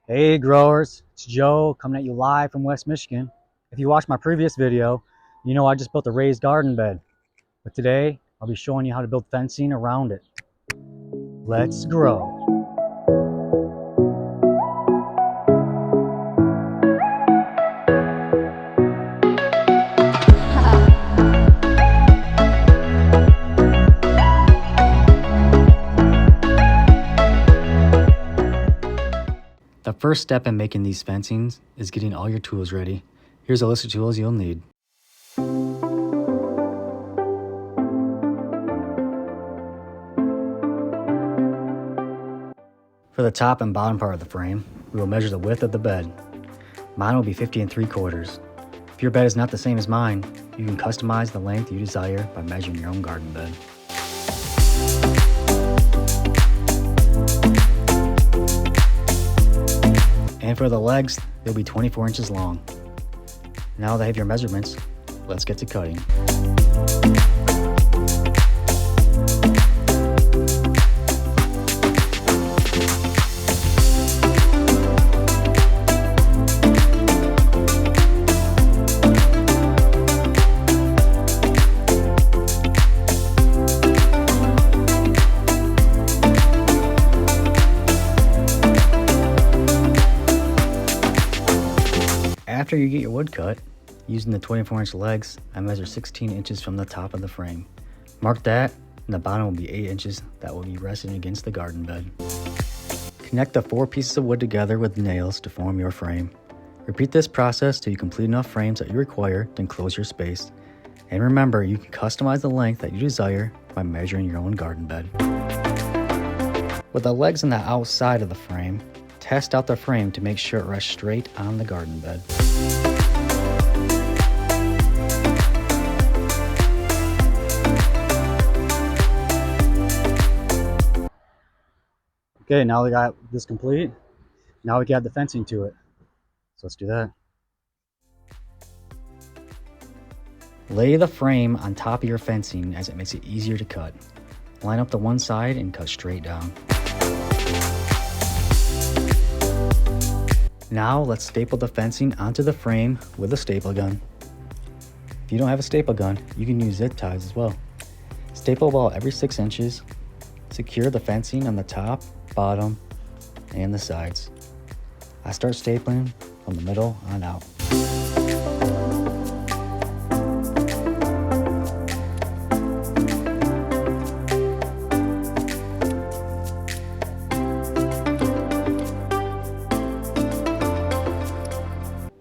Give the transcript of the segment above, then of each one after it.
Hey growers, it's Joe coming at you live from West Michigan. If you watched my previous video, you know I just built a raised garden bed. But today, I'll be showing you how to build fencing around it. Let's grow. The first step in making these fencings is getting all your tools ready. Here's a list of tools you'll need. For the top and bottom part of the frame, we will measure the width of the bed. Mine will be 50 3/4. If your bed is not the same as mine, you can customize the length you desire by measuring your own garden bed. And for the legs, they'll be 24 inches long. Now that I have your measurements, let's get to cutting. After you get your wood cut, using the 24-inch legs, I measure 16 inches from the top of the frame. Mark that, and the bottom will be 8 inches that will be resting against the garden bed. Connect the 4 pieces of wood together with nails to form your frame. Repeat this process till you complete enough frames that you require to enclose your space. And remember, you can customize the length that you desire by measuring your own garden bed. With the legs on the outside of the frame, test out the frame to make sure it rests straight on the garden bed. Okay, now we got this complete. Now we can add the fencing to it. So let's do that. Lay the frame on top of your fencing as it makes it easier to cut. Line up the one side and cut straight down. Now let's staple the fencing onto the frame with a staple gun. If you don't have a staple gun, you can use zip ties as well. Staple about every 6 inches. Secure the fencing on the top, bottom, and the sides. I start stapling from the middle on out.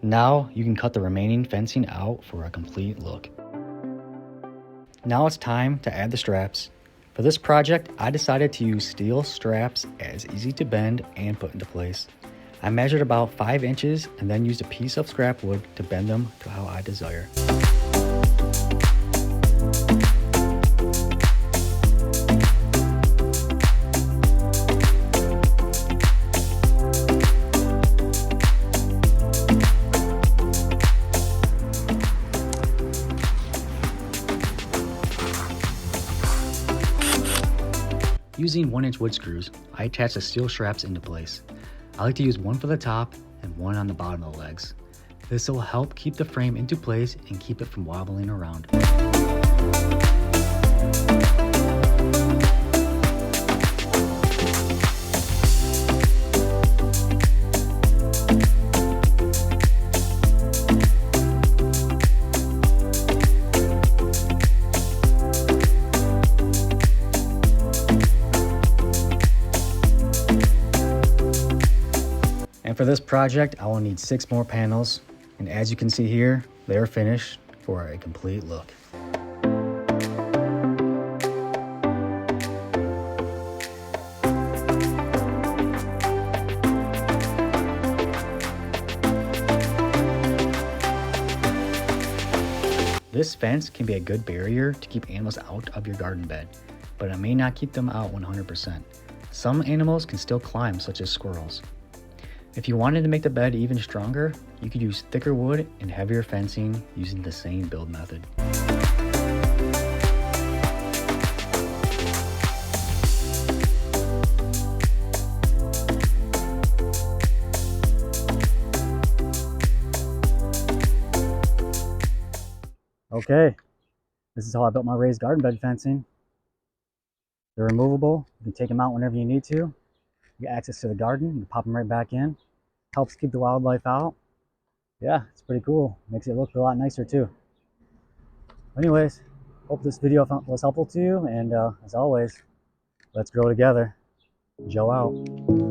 Now you can cut the remaining fencing out for a complete look. Now it's time to add the straps. For this project, I decided to use steel straps as easy to bend and put into place. I measured about 5 inches and then used a piece of scrap wood to bend them to how I desire. Using 1-inch wood screws, I attach the steel straps into place. I like to use one for the top and one on the bottom of the legs. This will help keep the frame into place and keep it from wobbling around. And for this project, I will need 6 more panels. And as you can see here, they are finished for a complete look. This fence can be a good barrier to keep animals out of your garden bed, but it may not keep them out 100%. Some animals can still climb, such as squirrels. If you wanted to make the bed even stronger, you could use thicker wood and heavier fencing using the same build method. Okay, this is how I built my raised garden bed fencing. They're removable. You can take them out whenever you need to. You get access to the garden. You can pop them right back in. Helps keep the wildlife out. Yeah, it's pretty cool. Makes it look a lot nicer too. Anyways, hope this video was helpful to you. And as always, let's grow together. Joe out.